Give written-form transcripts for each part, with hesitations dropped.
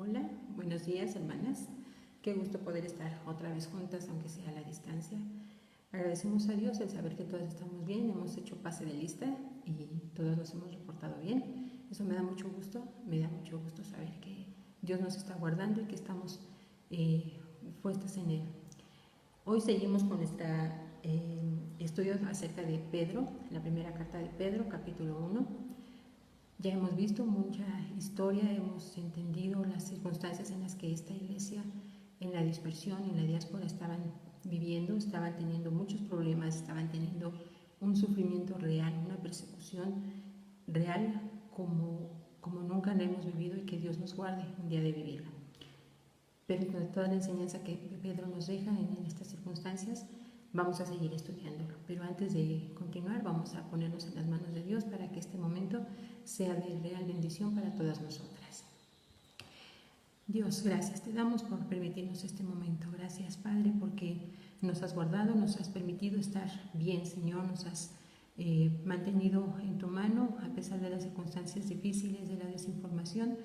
Hola, buenos días hermanas. Qué gusto poder estar otra vez juntas, aunque sea a la distancia. Agradecemos a Dios el saber que todas estamos bien, hemos hecho pase de lista y todos nos hemos reportado bien. Eso me da mucho gusto saber que Dios nos está guardando y que estamos puestas en Él. Hoy seguimos con nuestro estudio acerca de Pedro, la primera carta de Pedro, capítulo 1. Ya hemos visto mucha historia, hemos entendido las circunstancias en las que esta iglesia en la dispersión, en la diáspora estaban viviendo, estaban teniendo muchos problemas, estaban teniendo un sufrimiento real, una persecución real como nunca la hemos vivido y que Dios nos guarde un día de vivirla. Pero con toda la enseñanza que Pedro nos deja en estas circunstancias, vamos a seguir estudiándolo. Pero antes de continuar, vamos a ponernos en las manos de Dios para que este momento sea de real bendición para todas nosotras. Dios, gracias te damos por permitirnos este momento. Gracias, Padre, porque nos has guardado, nos has permitido estar bien, Señor, nos has mantenido en tu mano a pesar de las circunstancias difíciles, de la desinformación.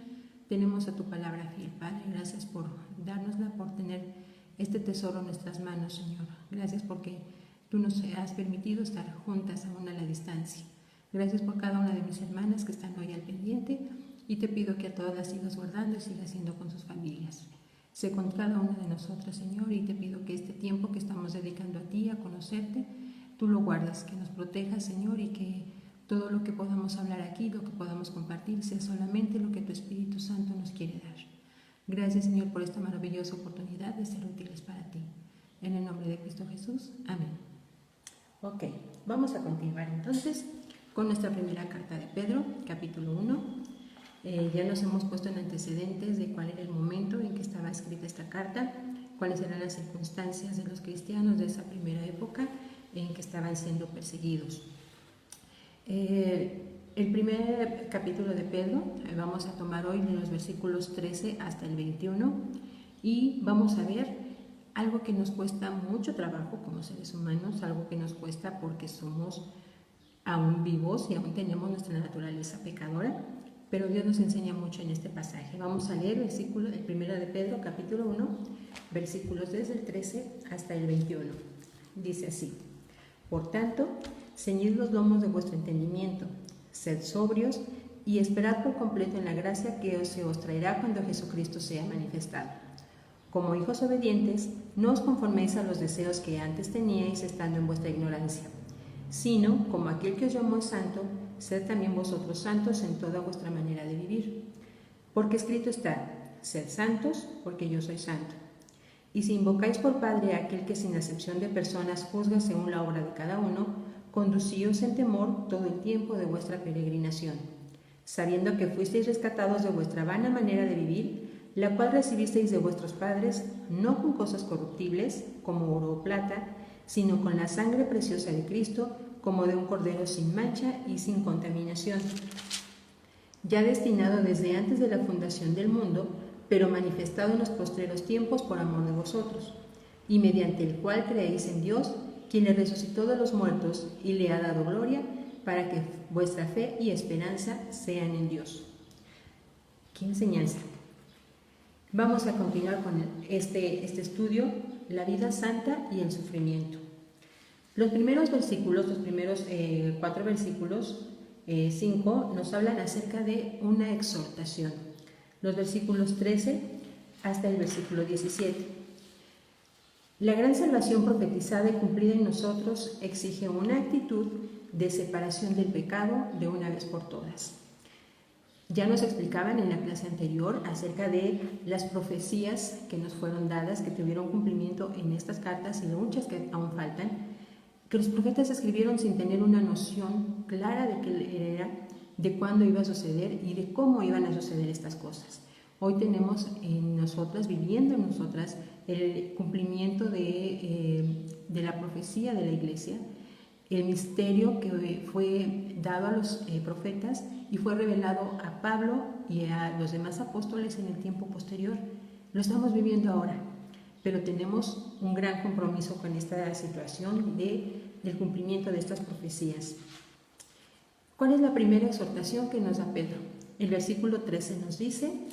Tenemos a tu palabra fiel, Padre. Gracias por dárnosla, por tener este tesoro en nuestras manos, Señor. Gracias porque tú nos has permitido estar juntas aún a la distancia. Gracias por cada una de mis hermanas que están hoy al pendiente y te pido que a todas las sigas guardando y sigas siendo con sus familias. Sé con cada una de nosotras, Señor, y te pido que este tiempo que estamos dedicando a ti, a conocerte, tú lo guardes, que nos protejas, Señor, y que todo lo que podamos hablar aquí, lo que podamos compartir, sea solamente lo que tu Espíritu Santo nos quiere dar. Gracias, Señor, por esta maravillosa oportunidad de ser útiles para ti. En el nombre de Cristo Jesús. Amén. Ok, vamos a continuar entonces con nuestra primera carta de Pedro, capítulo 1. Ya nos hemos puesto en antecedentes de cuál era el momento en que estaba escrita esta carta, cuáles eran las circunstancias de los cristianos de esa primera época en que estaban siendo perseguidos. El primer capítulo de Pedro vamos a tomar hoy de los versículos 13 hasta el 21 y vamos a ver algo que nos cuesta mucho trabajo como seres humanos, algo que nos cuesta porque somos aún vivos y aún tenemos nuestra naturaleza pecadora, pero Dios nos enseña mucho en este pasaje. Vamos a leer el primero de Pedro, capítulo 1, versículos desde el 13 hasta el 21. Dice así: Por tanto, ceñid los lomos de vuestro entendimiento, sed sobrios y esperad por completo en la gracia que se os traerá cuando Jesucristo sea manifestado. Como hijos obedientes, no os conforméis a los deseos que antes teníais estando en vuestra ignorancia, sino, como aquel que os llamó es santo, sed también vosotros santos en toda vuestra manera de vivir. Porque escrito está: sed santos, porque yo soy santo. Y si invocáis por Padre a aquel que sin acepción de personas juzga según la obra de cada uno, conducíos en temor todo el tiempo de vuestra peregrinación, sabiendo que fuisteis rescatados de vuestra vana manera de vivir, la cual recibisteis de vuestros padres, no con cosas corruptibles, como oro o plata, sino con la sangre preciosa de Cristo, como de un cordero sin mancha y sin contaminación, ya destinado desde antes de la fundación del mundo, pero manifestado en los postreros tiempos por amor de vosotros, y mediante el cual creéis en Dios, quien le resucitó de los muertos y le ha dado gloria, para que vuestra fe y esperanza sean en Dios. ¿Qué enseñanza? Vamos a continuar con este estudio, la vida santa y el sufrimiento. Los primeros 4 versículos, 5, nos hablan acerca de una exhortación. Los versículos 13 hasta el versículo 17. La gran salvación profetizada y cumplida en nosotros exige una actitud de separación del pecado de una vez por todas. Ya nos explicaban en la clase anterior acerca de las profecías que nos fueron dadas, que tuvieron cumplimiento en estas cartas y muchas que aún faltan, que los profetas escribieron sin tener una noción clara de qué era, de cuándo iba a suceder y de cómo iban a suceder estas cosas. Hoy tenemos en nosotras, viviendo en nosotras, el cumplimiento de la profecía de la iglesia, el misterio que fue dado a los profetas y fue revelado a Pablo y a los demás apóstoles en el tiempo posterior. Lo estamos viviendo ahora, pero tenemos un gran compromiso con esta situación del cumplimiento de estas profecías. ¿Cuál es la primera exhortación que nos da Pedro? El versículo 13 nos dice: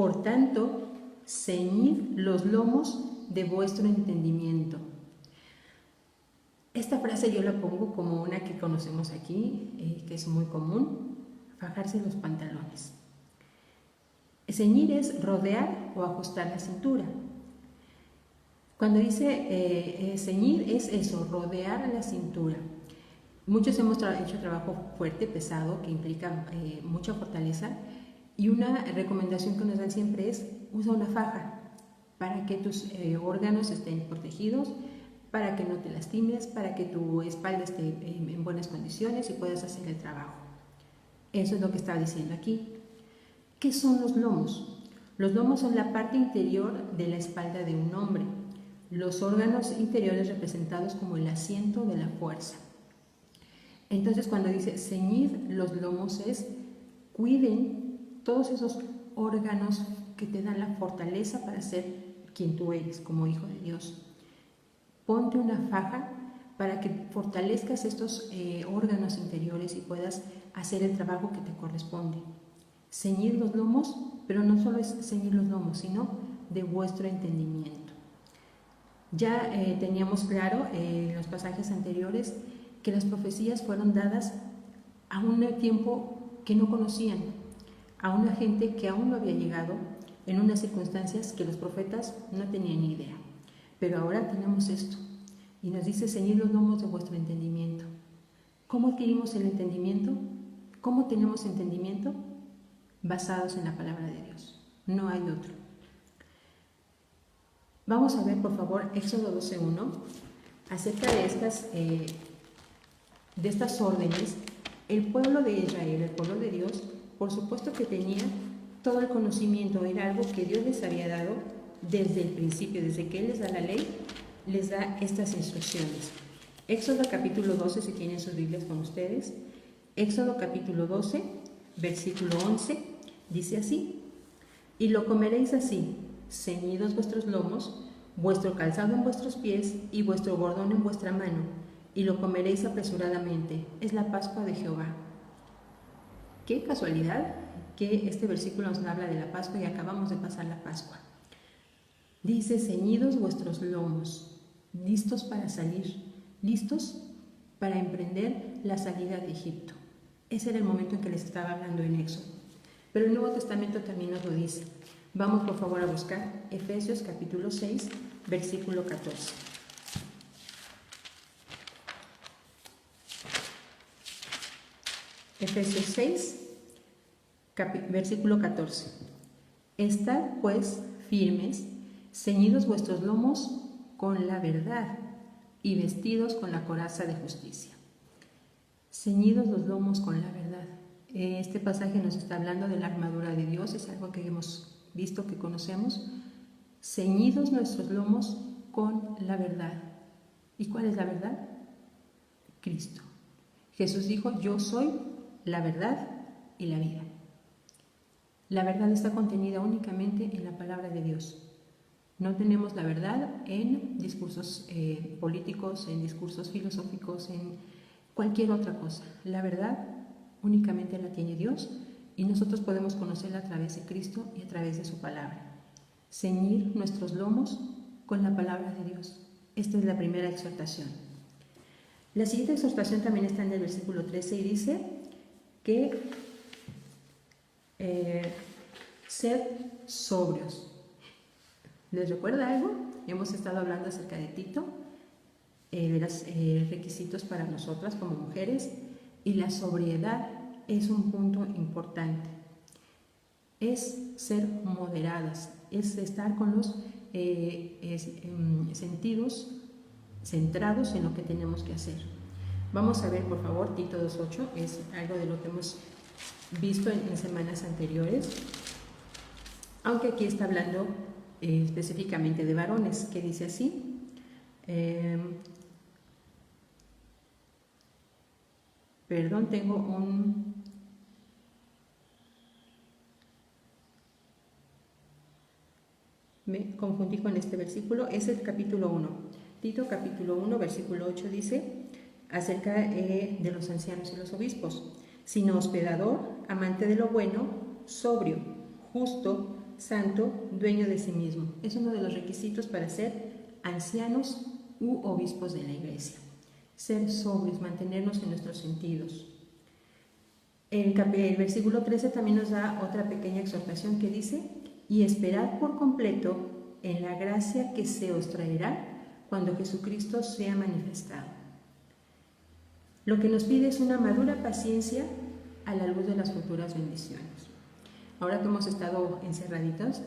Por tanto, ceñid los lomos de vuestro entendimiento. Esta frase yo la pongo como una que conocemos aquí, que es muy común: fajarse los pantalones. Ceñir es rodear o ajustar la cintura. Cuando dice ceñir, es eso, rodear la cintura. Muchos hemos hecho trabajo fuerte, pesado, que implica mucha fortaleza, y una recomendación que nos dan siempre es: usa una faja para que tus órganos estén protegidos, para que no te lastimes, para que tu espalda esté en buenas condiciones y puedas hacer el trabajo. Eso es lo que está diciendo aquí. ¿Qué son los lomos? Los lomos son la parte interior de la espalda de un hombre, los órganos interiores representados como el asiento de la fuerza. Entonces, cuando dice ceñid los lomos, es cuiden todos esos órganos que te dan la fortaleza para ser quien tú eres como hijo de Dios. Ponte una faja para que fortalezcas estos órganos interiores y puedas hacer el trabajo que te corresponde. Ceñir los lomos, pero no solo es ceñir los lomos, sino de vuestro entendimiento. Ya teníamos claro en los pasajes anteriores que las profecías fueron dadas a un tiempo que no conocían, a una gente que aún no había llegado, en unas circunstancias que los profetas no tenían ni idea. Pero ahora tenemos esto, y nos dice: ceñid los lomos de vuestro entendimiento. ¿Cómo adquirimos el entendimiento? ¿Cómo tenemos entendimiento? Basados en la palabra de Dios. No hay otro. Vamos a ver, por favor, Éxodo 12:1, acerca de estas órdenes. El pueblo de Israel, el pueblo de Dios, por supuesto que tenía todo el conocimiento, era algo que Dios les había dado desde el principio, desde que Él les da la ley, les da estas instrucciones. Éxodo capítulo 12, si tienen sus Biblias con ustedes. Éxodo capítulo 12, versículo 11, dice así: y lo comeréis así, ceñidos vuestros lomos, vuestro calzado en vuestros pies y vuestro bordón en vuestra mano, y lo comeréis apresuradamente. Es la Pascua de Jehová. Qué casualidad que este versículo nos habla de la Pascua y acabamos de pasar la Pascua. Dice: ceñidos vuestros lomos, listos para salir, listos para emprender la salida de Egipto. Ese era el momento en que les estaba hablando en Éxodo. Pero el Nuevo Testamento también nos lo dice. Vamos por favor a buscar Efesios capítulo 6, versículo 14. Efesios 6, versículo 14. Estad pues firmes, ceñidos vuestros lomos con la verdad y vestidos con la coraza de justicia. Ceñidos los lomos con la verdad. Este pasaje nos está hablando de la armadura de Dios, es algo que hemos visto, que conocemos. Ceñidos nuestros lomos con la verdad. ¿Y cuál es la verdad? Cristo. Jesús dijo: yo soy la verdad y la vida. La verdad está contenida únicamente en la palabra de Dios. No tenemos la verdad en discursos políticos, en discursos filosóficos, en cualquier otra cosa. La verdad únicamente la tiene Dios y nosotros podemos conocerla a través de Cristo y a través de su palabra. Ceñir nuestros lomos con la palabra de Dios. Esta es la primera exhortación. La siguiente exhortación también está en el versículo 13 y dice que sed sobrios. ¿Les recuerda algo? Hemos estado hablando acerca de Tito, de los requisitos para nosotras como mujeres, y la sobriedad es un punto importante. Es ser moderadas, es estar con los sentidos centrados en lo que tenemos que hacer. Vamos a ver, por favor, Tito 2:8, es algo de lo que hemos visto en semanas anteriores, aunque aquí está hablando específicamente de varones, que dice así: me confundí con este versículo, es el capítulo 1. Tito capítulo 1, versículo 8 dice acerca de los ancianos y los obispos: sino hospedador, amante de lo bueno, sobrio, justo, santo, dueño de sí mismo. Es uno de los requisitos para ser ancianos u obispos de la iglesia. Ser sobrios, mantenernos en nuestros sentidos. El versículo 13 también nos da otra pequeña exhortación que dice: y esperad por completo en la gracia que se os traerá cuando Jesucristo sea manifestado. Lo que nos pide es una madura paciencia a la luz de las futuras bendiciones. Ahora que hemos estado encerraditos,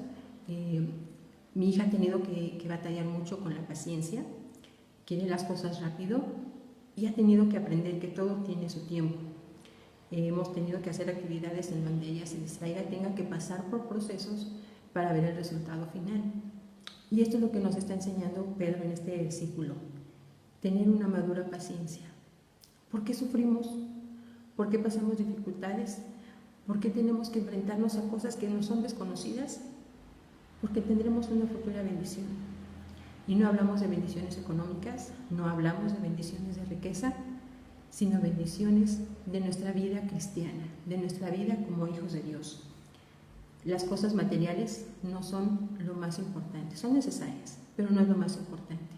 mi hija ha tenido que batallar mucho con la paciencia, quiere las cosas rápido y ha tenido que aprender que todo tiene su tiempo. Hemos tenido que hacer actividades en donde ella se distraiga y tenga que pasar por procesos para ver el resultado final. Y esto es lo que nos está enseñando Pedro en este versículo: tener una madura paciencia. ¿Por qué sufrimos? ¿Por qué pasamos dificultades? ¿Por qué tenemos que enfrentarnos a cosas que nos son desconocidas? Porque tendremos una futura bendición. Y no hablamos de bendiciones económicas, no hablamos de bendiciones de riqueza, sino bendiciones de nuestra vida cristiana, de nuestra vida como hijos de Dios. Las cosas materiales no son lo más importante, son necesarias, pero no es lo más importante.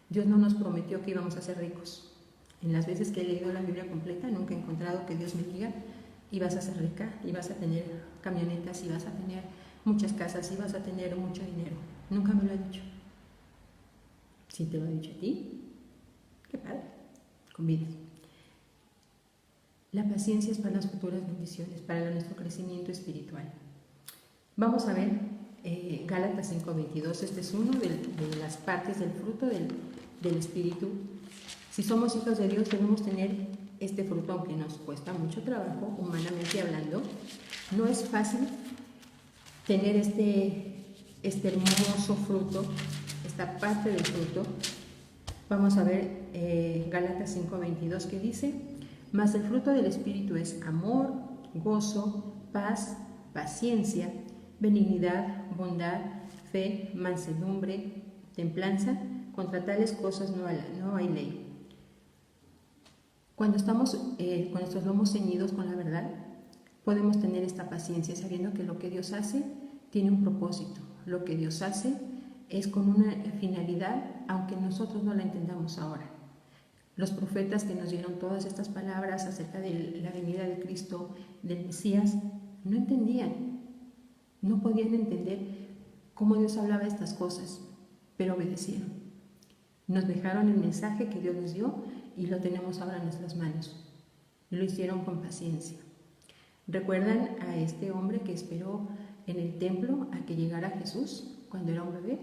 Dios no nos prometió que íbamos a ser ricos. En las veces que he leído la Biblia completa, nunca he encontrado que Dios me diga: y vas a ser rica, y vas a tener camionetas, y vas a tener muchas casas, y vas a tener mucho dinero. Nunca me lo ha dicho. Si te lo ha dicho a ti, qué padre, con vida. La paciencia es para las futuras bendiciones, para nuestro crecimiento espiritual. Vamos a ver Gálatas 5:22. Este es uno de las partes del fruto del Espíritu. Si somos hijos de Dios, debemos tener este fruto, aunque nos cuesta mucho trabajo, humanamente hablando. No es fácil tener este hermoso fruto, esta parte del fruto. Vamos a ver Gálatas 5:22, que dice: mas el fruto del Espíritu es amor, gozo, paz, paciencia, benignidad, bondad, fe, mansedumbre, templanza. Contra tales cosas no hay ley. Cuando estamos con nuestros lomos ceñidos con la verdad, podemos tener esta paciencia, sabiendo que lo que Dios hace tiene un propósito. Lo que Dios hace es con una finalidad, aunque nosotros no la entendamos ahora. Los profetas que nos dieron todas estas palabras acerca de la venida de Cristo, del Mesías, no entendían, no podían entender cómo Dios hablaba estas cosas, pero obedecieron. Nos dejaron el mensaje que Dios les dio y lo tenemos ahora en nuestras manos. Y lo hicieron con paciencia. ¿Recuerdan a este hombre que esperó en el templo a que llegara Jesús cuando era un bebé?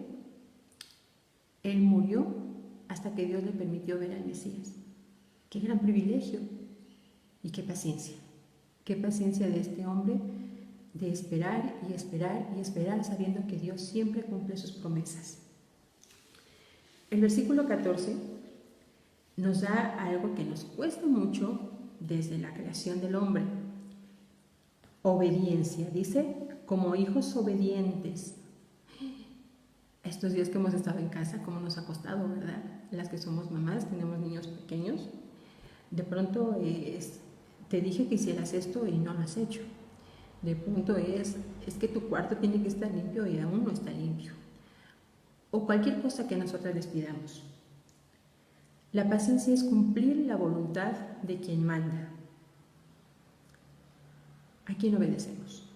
Él murió hasta que Dios le permitió ver al Mesías. ¡Qué gran privilegio! Y qué paciencia. Qué paciencia de este hombre de esperar y esperar y esperar, sabiendo que Dios siempre cumple sus promesas. El versículo 14 nos da algo que nos cuesta mucho desde la creación del hombre. Obediencia. Dice: como hijos obedientes. Estos días que hemos estado en casa, cómo nos ha costado, ¿verdad? Las que somos mamás, tenemos niños pequeños. De pronto te dije que hicieras esto y no lo has hecho. De pronto es que tu cuarto tiene que estar limpio y aún no está limpio. O cualquier cosa que nosotras les pidamos. La paciencia es cumplir la voluntad de quien manda. ¿A quién obedecemos?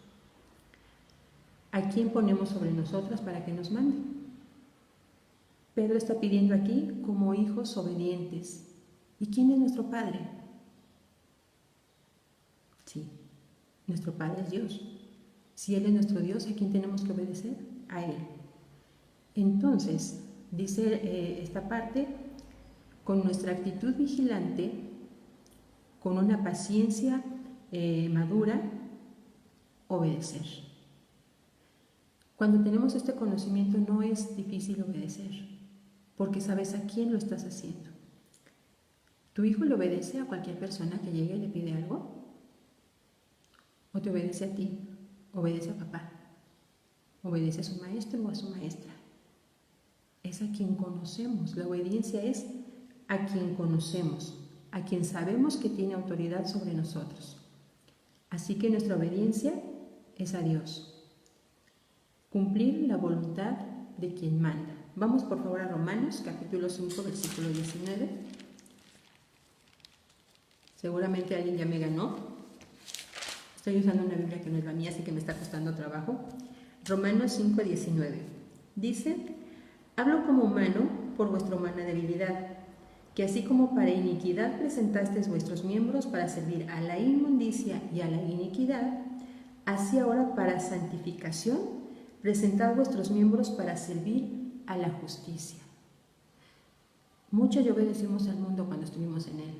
¿A quién ponemos sobre nosotras para que nos mande? Pedro está pidiendo aquí como hijos obedientes. ¿Y quién es nuestro Padre? Sí, nuestro Padre es Dios. Si Él es nuestro Dios, ¿a quién tenemos que obedecer? A Él. Entonces, dice esta parte: con nuestra actitud vigilante, con una paciencia madura, obedecer. Cuando tenemos este conocimiento no es difícil obedecer, porque sabes a quién lo estás haciendo. ¿Tu hijo le obedece a cualquier persona que llegue y le pide algo? ¿O te obedece a ti? ¿Obedece a papá? ¿Obedece a su maestro o a su maestra? Es a quien conocemos. La obediencia es a quien conocemos, a quien sabemos que tiene autoridad sobre nosotros. Así que nuestra obediencia es a Dios. cumplir la voluntad de quien manda. Vamos por favor a Romanos, capítulo 5, versículo 19. Seguramente alguien ya me ganó. Estoy usando una Biblia que no es la mía, así que me está costando trabajo. Romanos 5, 19. Dice: hablo como humano por vuestra humana debilidad, que así como para iniquidad presentasteis vuestros miembros para servir a la inmundicia y a la iniquidad, así ahora para santificación presentad vuestros miembros para servir a la justicia. Mucho ya obedecimos al mundo cuando estuvimos en él.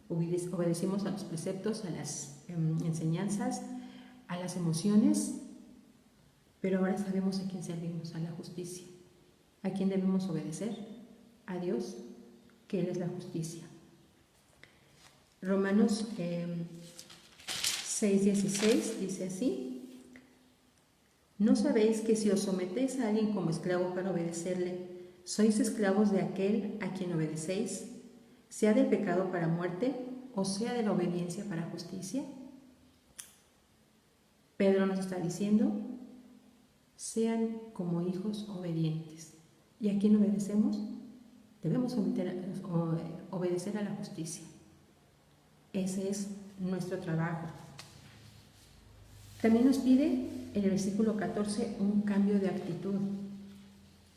Obedecimos a los preceptos, a las enseñanzas, a las emociones, pero ahora sabemos a quién servimos, a la justicia. ¿A quién debemos obedecer? A Dios, que Él es la justicia. Romanos 6:16 dice así: ¿no sabéis que si os sometéis a alguien como esclavo para obedecerle, sois esclavos de aquel a quien obedecéis, sea del pecado para muerte o sea de la obediencia para justicia? Pedro nos está diciendo: sean como hijos obedientes. ¿Y a quién obedecemos? Debemos obedecer a la justicia. Ese es nuestro trabajo. También nos pide en el versículo 14 un cambio de actitud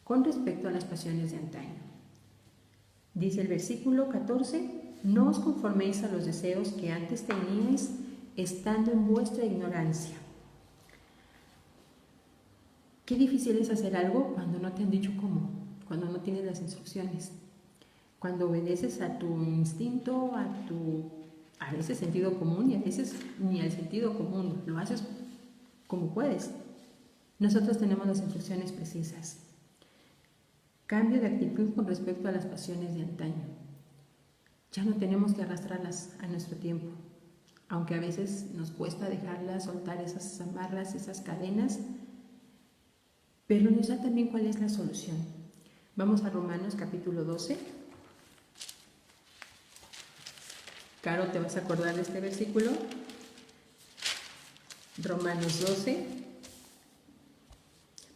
con respecto a las pasiones de antaño. Dice el versículo 14: no os conforméis a los deseos que antes teníais estando en vuestra ignorancia. Qué difícil es hacer algo cuando no te han dicho cómo, cuando no tienes las instrucciones, cuando obedeces a tu instinto, a veces sentido común y a veces ni al sentido común, lo haces como puedes. Nosotros tenemos las instrucciones precisas. Cambio de actitud con respecto a las pasiones de antaño. Ya no tenemos que arrastrarlas a nuestro tiempo, aunque a veces nos cuesta dejarlas, soltar esas amarras, esas cadenas, pero nos da también cuál es la solución. Vamos a Romanos capítulo 12. Caro, ¿te vas a acordar de este versículo? Romanos 12.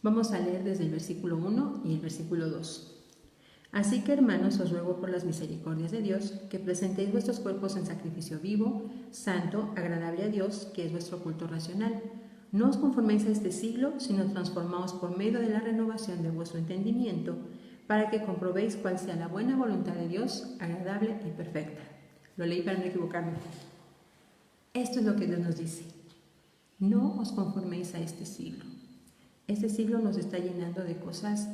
Vamos a leer desde el versículo 1 y el versículo 2. Así que, hermanos, os ruego por las misericordias de Dios que presentéis vuestros cuerpos en sacrificio vivo, santo, agradable a Dios, que es vuestro culto racional. No os conforméis a este siglo, sino transformaos por medio de la renovación de vuestro entendimiento, para que comprobéis cuál sea la buena voluntad de Dios, agradable y perfecta. Lo leí para no equivocarme. Esto es lo que Dios nos dice. No os conforméis a este siglo. Este siglo nos está llenando de cosas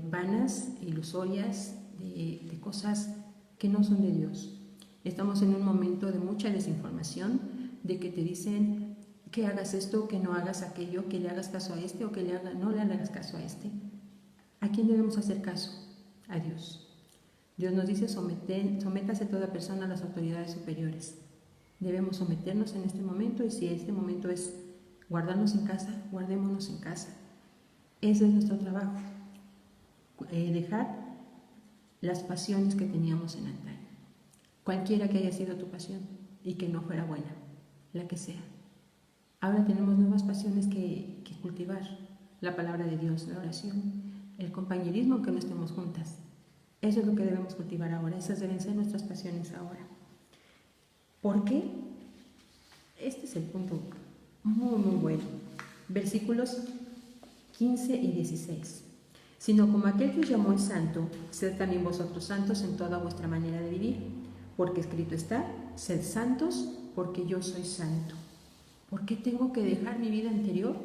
vanas, ilusorias, de cosas que no son de Dios. Estamos en un momento de mucha desinformación, de que te dicen que hagas esto, que no hagas aquello, que le hagas caso a este o que no le hagas caso a este. ¿A quién debemos hacer caso? A Dios. Dios nos dice: sométase toda persona a las autoridades superiores. Debemos someternos en este momento, y si este momento es guardarnos en casa, guardémonos en casa. Ese es nuestro trabajo. Dejar las pasiones que teníamos en antaño. Cualquiera que haya sido tu pasión y que no fuera buena, la que sea. Ahora tenemos nuevas pasiones que cultivar. La palabra de Dios, la oración, el compañerismo, aunque no estemos juntas. Eso es lo que debemos cultivar ahora. Esas deben ser nuestras pasiones ahora. ¿Por qué? Este es el punto muy, muy bueno. Versículos 15 y 16. Sino como aquel que os llamó es santo, sed también vosotros santos en toda vuestra manera de vivir, porque escrito está: sed santos, porque yo soy santo. ¿Por qué tengo que dejar mi vida anterior?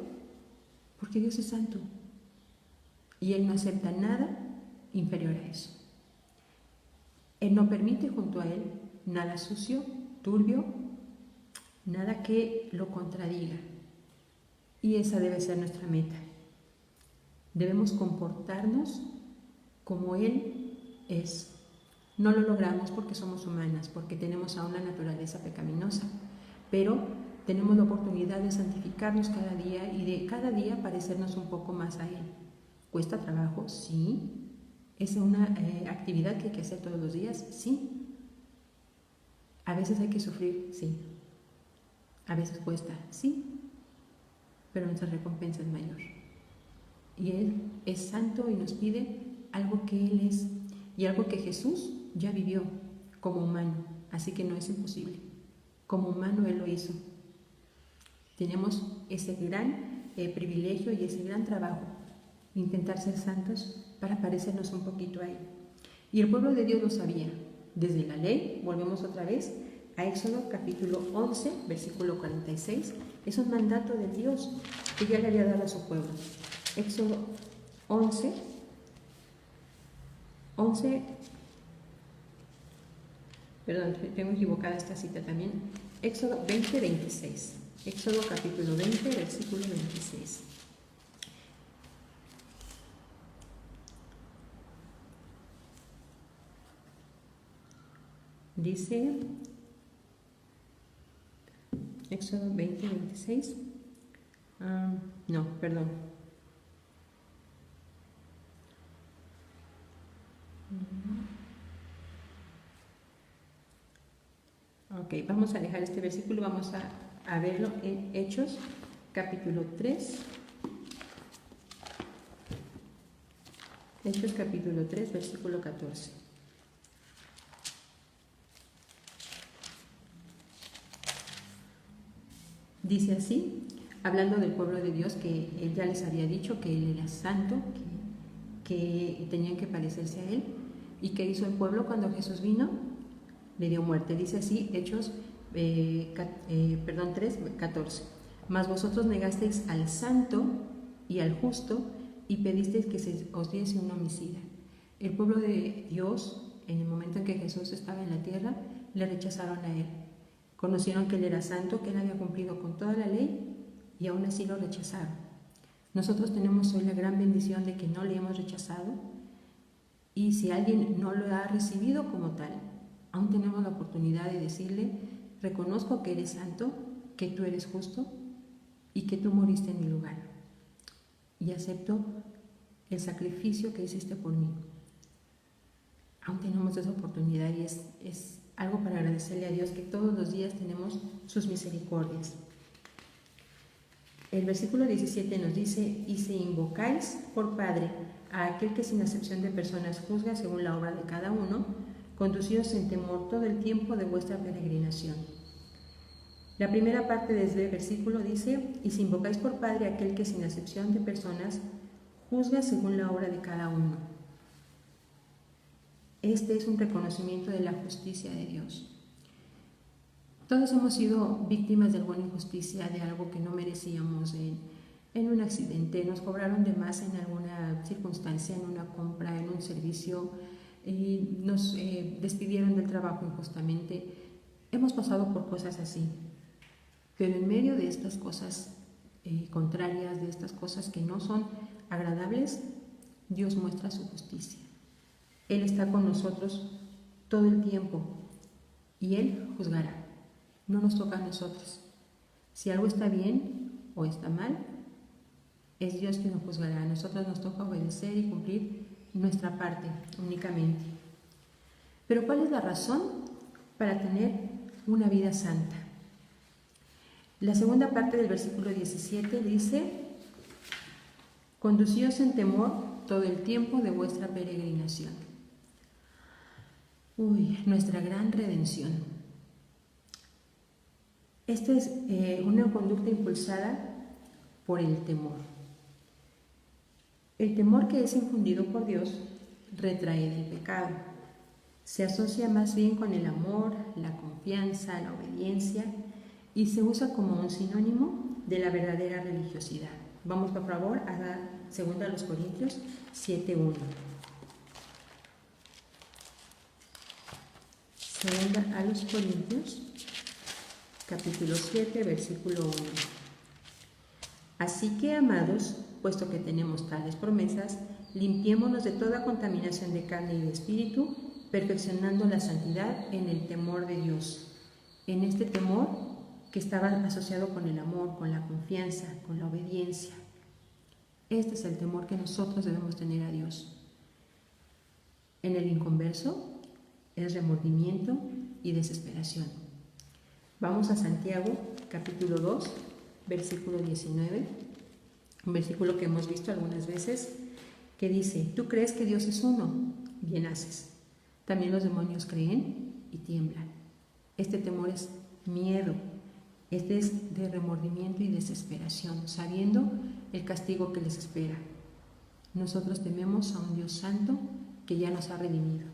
Porque Dios es santo. Y Él no acepta nada inferior a eso. Él no permite junto a Él nada sucio, turbio, nada que lo contradiga. Y esa debe ser nuestra meta. Debemos comportarnos como Él es. No lo logramos porque somos humanas, porque tenemos aún la naturaleza pecaminosa, pero tenemos la oportunidad de santificarnos cada día y de cada día parecernos un poco más a Él. ¿Cuesta trabajo? Sí. ¿Es una actividad que hay que hacer todos los días? Sí. ¿A veces hay que sufrir? Sí. ¿A veces cuesta? Sí. pero nuestra recompensa es mayor. Y Él es santo y nos pide algo que Él es y algo que Jesús ya vivió como humano, así que no es imposible. Como humano Él lo hizo. Tenemos ese gran privilegio y ese gran trabajo, intentar ser santos para parecernos un poquito a Él. Y el pueblo de Dios lo sabía. Desde la ley, volvemos otra vez a Éxodo capítulo 11, versículo 46. Es un mandato de Dios que ya le había dado a su pueblo. Éxodo 11, perdón, tengo equivocada esta cita también. Éxodo 20, 26. Éxodo capítulo 20, versículo 26. Dice, Éxodo 20, 26. No, perdón. Ok, vamos a dejar este versículo, vamos a verlo en Hechos, capítulo 3. Hechos, capítulo 3, versículo 14. Dice así, hablando del pueblo de Dios, que Él ya les había dicho que Él era santo, que tenían que parecerse a Él, y que hizo el pueblo cuando Jesús vino, le dio muerte. Dice así, Hechos 3, 14. Mas vosotros negasteis al santo y al justo y pedisteis que se os diese un homicida. El pueblo de Dios, en el momento en que Jesús estaba en la tierra, le rechazaron a Él. Conocieron que Él era santo, que Él había cumplido con toda la ley y aún así lo rechazaron. Nosotros tenemos hoy la gran bendición de que no le hemos rechazado, y si alguien no lo ha recibido como tal, aún tenemos la oportunidad de decirle: reconozco que eres santo, que tú eres justo y que tú moriste en mi lugar, y acepto el sacrificio que hiciste por mí. Aún tenemos esa oportunidad y es algo para agradecerle a Dios, que todos los días tenemos sus misericordias. El versículo 17 nos dice: y si invocáis por Padre a aquel que sin acepción de personas juzga según la obra de cada uno, conducíos en temor todo el tiempo de vuestra peregrinación. La primera parte de este versículo dice: y si invocáis por Padre a aquel que sin acepción de personas juzga según la obra de cada uno. Este es un reconocimiento de la justicia de Dios. Todos hemos sido víctimas de alguna injusticia, de algo que no merecíamos, en un accidente, nos cobraron de más en alguna circunstancia, en una compra, en un servicio, nos despidieron del trabajo injustamente. Hemos pasado por cosas así, pero en medio de estas cosas contrarias, de estas cosas que no son agradables, Dios muestra su justicia. Él está con nosotros todo el tiempo y Él juzgará. No nos toca a nosotros. Si algo está bien o está mal, es Dios quien nos juzgará. A nosotros nos toca obedecer y cumplir nuestra parte únicamente. Pero ¿cuál es la razón para tener una vida santa? La segunda parte del versículo 17 dice: conducíos en temor todo el tiempo de vuestra peregrinación. Nuestra gran redención. Esta es una conducta impulsada por el temor. El temor que es infundido por Dios retrae del pecado. Se asocia más bien con el amor, la confianza, la obediencia, y se usa como un sinónimo de la verdadera religiosidad. Vamos por favor a la 2 Corintios 7:1. Segunda a los Corintios, capítulo 7, versículo 1. Así que, amados, puesto que tenemos tales promesas, limpiémonos de toda contaminación de carne y de espíritu, perfeccionando la santidad en el temor de Dios. En este temor que estaba asociado con el amor, con la confianza, con la obediencia. Este es el temor que nosotros debemos tener a Dios. En el inconverso es remordimiento y desesperación. Vamos a Santiago, capítulo 2, versículo 19, un versículo que hemos visto algunas veces, que dice: tú crees que Dios es uno, bien haces. También los demonios creen y tiemblan. Este temor es miedo, este es de remordimiento y desesperación, sabiendo el castigo que les espera. Nosotros tememos a un Dios santo que ya nos ha redimido.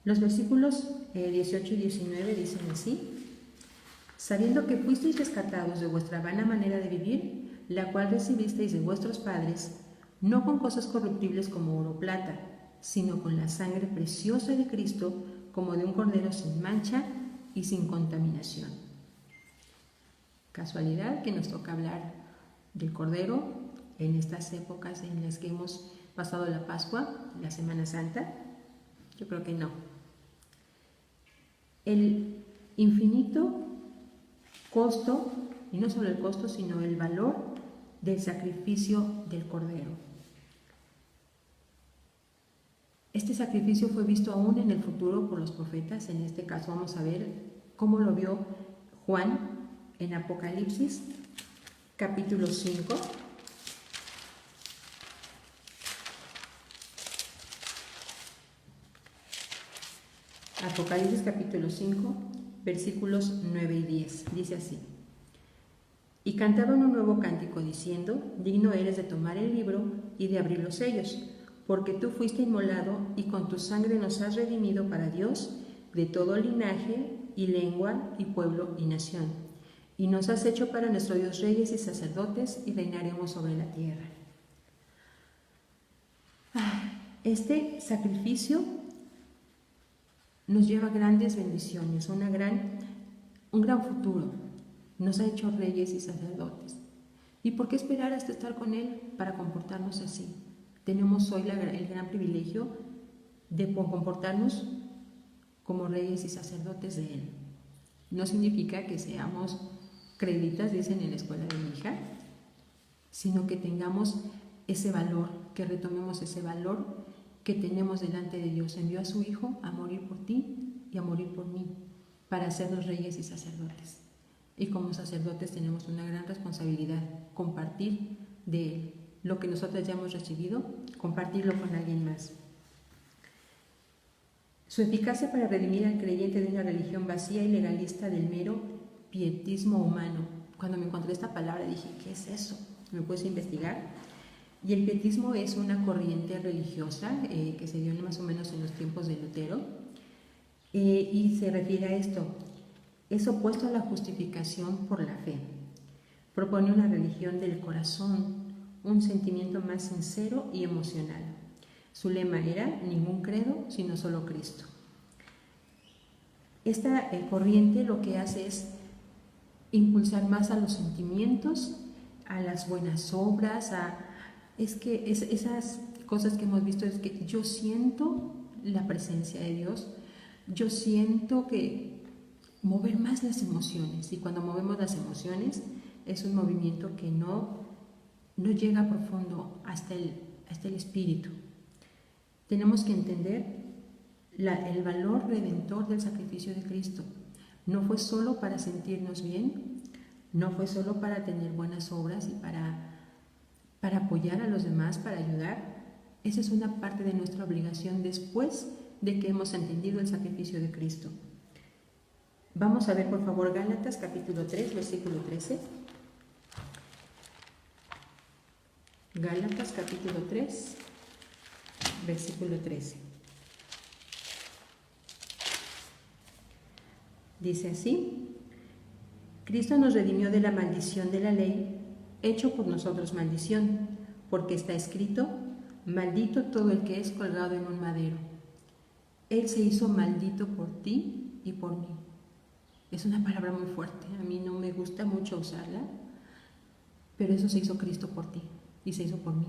Los versículos 18 y 19 dicen así: sabiendo que fuisteis rescatados de vuestra vana manera de vivir, la cual recibisteis de vuestros padres, no con cosas corruptibles como oro o plata, sino con la sangre preciosa de Cristo, como de un cordero sin mancha y sin contaminación. Casualidad que nos toca hablar del cordero en estas épocas en las que hemos pasado la Pascua, la Semana Santa. Yo creo que no. El infinito costo, y no solo el costo, sino el valor del sacrificio del cordero. Este sacrificio fue visto aún en el futuro por los profetas. En este caso vamos a ver cómo lo vio Juan en Apocalipsis, capítulo 5. Apocalipsis capítulo 5, versículos 9 y 10. Dice así: y cantaban un nuevo cántico diciendo: digno eres de tomar el libro y de abrir los sellos, porque tú fuiste inmolado y con tu sangre nos has redimido para Dios de todo linaje y lengua y pueblo y nación, y nos has hecho para nuestro Dios reyes y sacerdotes, y reinaremos sobre la tierra. Este sacrificio nos lleva grandes bendiciones, un gran futuro. Nos ha hecho reyes y sacerdotes. ¿Y por qué esperar hasta estar con Él para comportarnos así? Tenemos hoy el gran privilegio de comportarnos como reyes y sacerdotes de Él. No significa que seamos creditas, dicen en la escuela de mi hija, sino que tengamos ese valor, que retomemos ese valor que tenemos delante de Dios. Envió a su Hijo a morir por ti y a morir por mí, para hacernos reyes y sacerdotes. Y como sacerdotes tenemos una gran responsabilidad: compartir de Él. Lo que nosotros ya hemos recibido, compartirlo con alguien más. Su eficacia para redimir al creyente de una religión vacía y legalista del mero pietismo humano. Cuando me encontré esta palabra dije: ¿qué es eso? Me puse a investigar. Y el pietismo es una corriente religiosa que se dio más o menos en los tiempos de Lutero, y se refiere a esto: es opuesto a la justificación por la fe. Propone una religión del corazón, un sentimiento más sincero y emocional. Su lema era: ningún credo, sino solo Cristo. Esta corriente lo que hace es impulsar más a los sentimientos, a las buenas obras, esas cosas que hemos visto. Es que yo siento la presencia de Dios, yo siento que mover más las emociones, y cuando movemos las emociones es un movimiento que no llega profundo hasta el espíritu. Tenemos que entender el valor redentor del sacrificio de Cristo. No fue solo para sentirnos bien, no fue solo para tener buenas obras y para apoyar a los demás, para ayudar. Esa es una parte de nuestra obligación después de que hemos entendido el sacrificio de Cristo. Vamos a ver, por favor, Gálatas capítulo 3, versículo 13. Gálatas capítulo 3, versículo 13. Dice así: Cristo nos redimió de la maldición de la ley, hecho por nosotros maldición, porque está escrito: maldito todo el que es colgado en un madero. Él se hizo maldito por ti y por mí. Es una palabra muy fuerte, a mí no me gusta mucho usarla, pero eso se hizo Cristo por ti y se hizo por mí.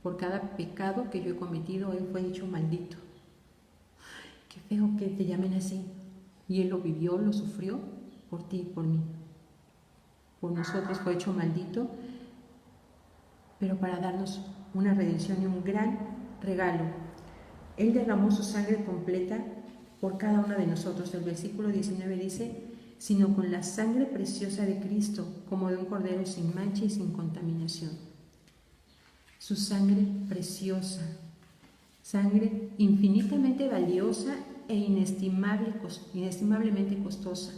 Por cada pecado que yo he cometido, Él fue hecho maldito. Qué feo que te llamen así. Y Él lo vivió, lo sufrió por ti y por mí. Por nosotros fue hecho maldito, pero para darnos una redención y un gran regalo. Él derramó su sangre completa por cada uno de nosotros. El versículo 19 dice: sino con la sangre preciosa de Cristo, como de un cordero sin mancha y sin contaminación. Su sangre preciosa, sangre infinitamente valiosa e inestimablemente costosa,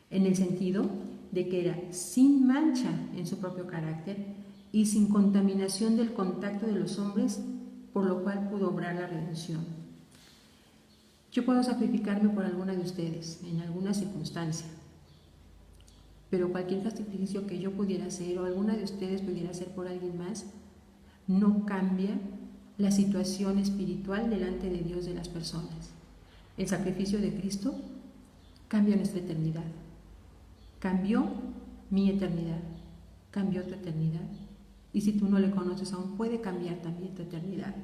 en el sentido de que era sin mancha en su propio carácter y sin contaminación del contacto de los hombres, por lo cual pudo obrar la redención. Yo puedo sacrificarme por alguna de ustedes en alguna circunstancia, pero cualquier sacrificio que yo pudiera hacer o alguna de ustedes pudiera hacer por alguien más no cambia la situación espiritual delante de Dios de las personas. El sacrificio de Cristo cambia nuestra eternidad. Cambió mi eternidad, cambió tu eternidad. Y si tú no le conoces aún, puede cambiar también tu eternidad.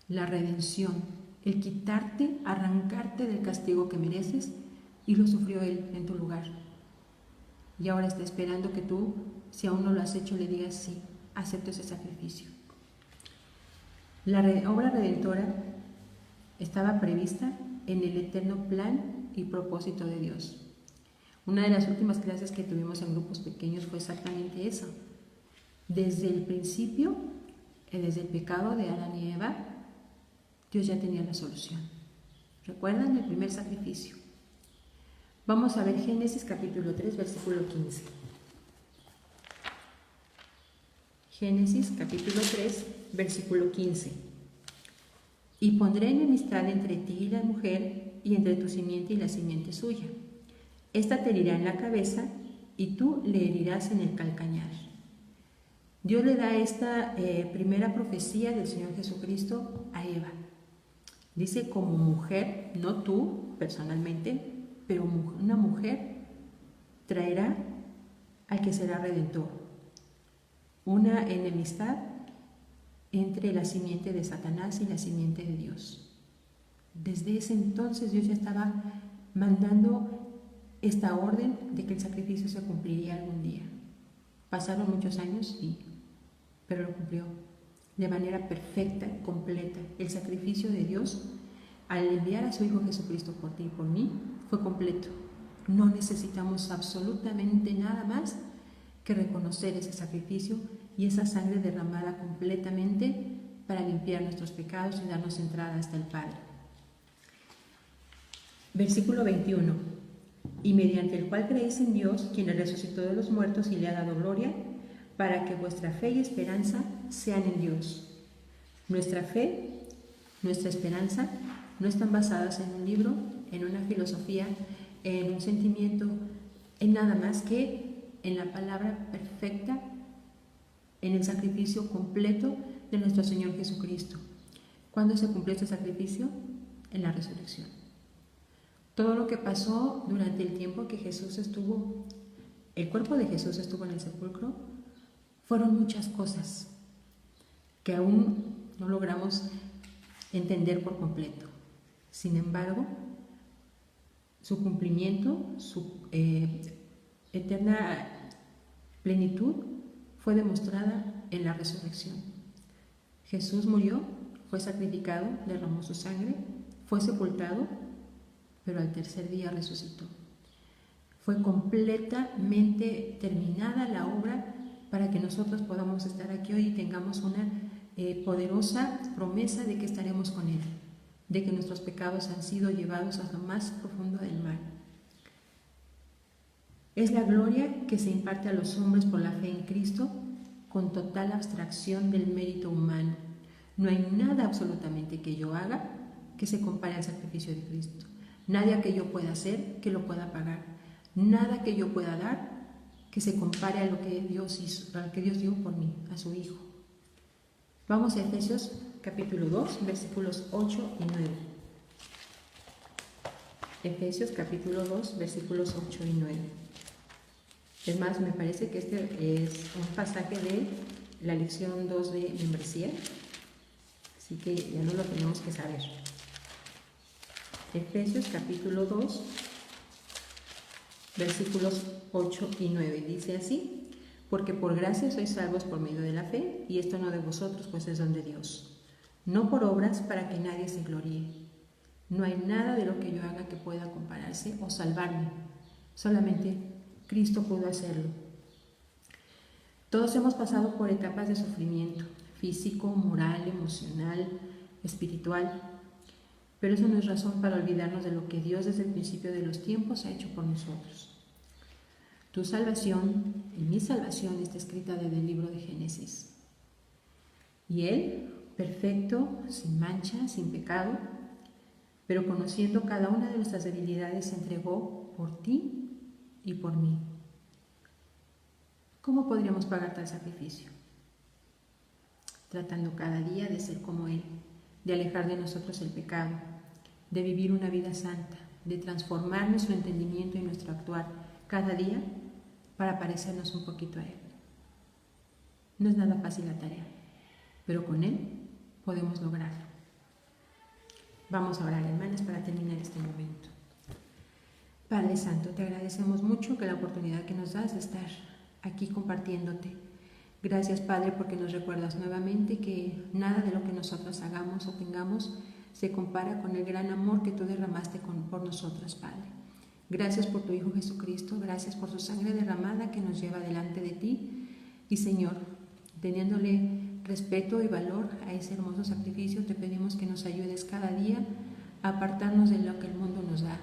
La redención, el quitarte, arrancarte del castigo que mereces, y lo sufrió Él en tu lugar. Y ahora está esperando que tú, si aún no lo has hecho, le digas sí, acepto ese sacrificio. La obra redentora estaba prevista en el eterno plan y propósito de Dios. Una de las últimas clases que tuvimos en grupos pequeños fue exactamente eso. Desde el principio, desde el pecado de Adán y Eva, Dios ya tenía la solución. ¿Recuerdan el primer sacrificio? Vamos a ver Génesis capítulo 3, versículo 15. Génesis capítulo 3, versículo 15. Y pondré enemistad entre ti y la mujer, y entre tu simiente y la simiente suya. Esta te herirá en la cabeza, y tú le herirás en el calcañar. Dios le da esta primera profecía del Señor Jesucristo a Eva. Dice como mujer, no tú personalmente, pero una mujer traerá al que será redentor. Una enemistad entre la simiente de Satanás y la simiente de Dios. Desde ese entonces Dios ya estaba mandando esta orden de que el sacrificio se cumpliría algún día. Pasaron muchos años, sí, pero lo cumplió de manera perfecta, completa. El sacrificio de Dios, al enviar a su Hijo Jesucristo por ti y por mí, fue completo. No necesitamos absolutamente nada más que reconocer ese sacrificio y esa sangre derramada completamente para limpiar nuestros pecados y darnos entrada hasta el Padre. Versículo 21. Y mediante el cual creéis en Dios, quien le resucitó de los muertos y le ha dado gloria, para que vuestra fe y esperanza sean en Dios. Nuestra fe, nuestra esperanza no están basadas en un libro, en una filosofía, en un sentimiento, en nada más que en la palabra perfecta, en el sacrificio completo de nuestro Señor Jesucristo. ¿Cuándo se cumplió este sacrificio? En la resurrección. Todo lo que pasó durante el tiempo que Jesús estuvo, el cuerpo de Jesús estuvo en el sepulcro, fueron muchas cosas que aún no logramos entender por completo. Sin embargo, su cumplimiento, su eterna plenitud fue demostrada en la resurrección. Jesús murió, fue sacrificado, derramó su sangre, fue sepultado, pero al tercer día resucitó. Fue completamente terminada la obra para que nosotros podamos estar aquí hoy y tengamos una poderosa promesa de que estaremos con Él, de que nuestros pecados han sido llevados a lo más profundo del mar. Es la gloria que se imparte a los hombres por la fe en Cristo con total abstracción del mérito humano. No hay nada absolutamente que yo haga que se compare al sacrificio de Cristo. Nada que yo pueda hacer que lo pueda pagar. Nada que yo pueda dar que se compare a lo que Dios hizo, a lo que Dios dio por mí, a su Hijo. Vamos a Efesios capítulo 2, versículos 8 y 9. Efesios capítulo 2, versículos 8 y 9. Es más, me parece que este es un pasaje de la lección 2 de membresía, así que ya no lo tenemos que saber. Efesios capítulo 2, versículos 8 y 9, dice así: porque por gracia sois salvos por medio de la fe, y esto no de vosotros, pues es don de Dios, no por obras para que nadie se gloríe. No hay nada de lo que yo haga que pueda compararse o salvarme Solamente Cristo pudo hacerlo. Todos hemos pasado por etapas de sufrimiento físico, moral, emocional, espiritual, pero eso no es razón para olvidarnos de lo que Dios desde el principio de los tiempos ha hecho por nosotros. Tu salvación y mi salvación está escrita desde el libro de Génesis. Y Él, perfecto, sin mancha, sin pecado, pero conociendo cada una de nuestras debilidades, se entregó por ti y por mí. ¿Cómo podríamos pagar tal sacrificio? Tratando cada día de ser como Él, de alejar de nosotros el pecado, de vivir una vida santa, de transformar nuestro entendimiento y nuestro actuar cada día para parecernos un poquito a Él. No es nada fácil la tarea, pero con Él podemos lograrlo. Vamos a orar, hermanas, para terminar este momento. Padre Santo, te agradecemos mucho que la oportunidad que nos das de estar aquí compartiéndote. Gracias, Padre, porque nos recuerdas nuevamente que nada de lo que nosotros hagamos o tengamos se compara con el gran amor que tú derramaste por nosotros, Padre. Gracias por tu Hijo Jesucristo, gracias por su sangre derramada que nos lleva delante de ti. Y Señor, teniéndole respeto y valor a ese hermoso sacrificio, te pedimos que nos ayudes cada día a apartarnos de lo que el mundo nos da,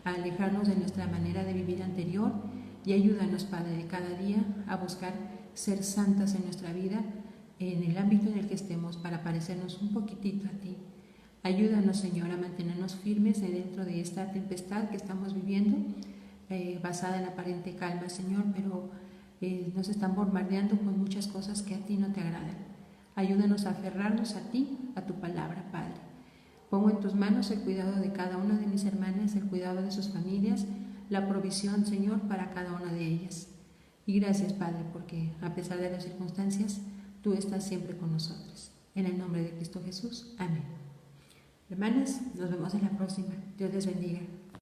a alejarnos de nuestra manera de vivir anterior y ayúdanos, Padre, de cada día a buscar ser santas en nuestra vida, en el ámbito en el que estemos, para parecernos un poquitito a ti. Ayúdanos, Señor, a mantenernos firmes dentro de esta tempestad que estamos viviendo, basada en aparente calma, Señor, pero nos están bombardeando con muchas cosas que a ti no te agradan. Ayúdanos a aferrarnos a ti, a tu palabra, Padre. Pongo en tus manos el cuidado de cada una de mis hermanas, el cuidado de sus familias, la provisión, Señor, para cada una de ellas. Y gracias, Padre, porque a pesar de las circunstancias, tú estás siempre con nosotros. En el nombre de Cristo Jesús. Amén. Hermanas, nos vemos en la próxima. Dios les bendiga.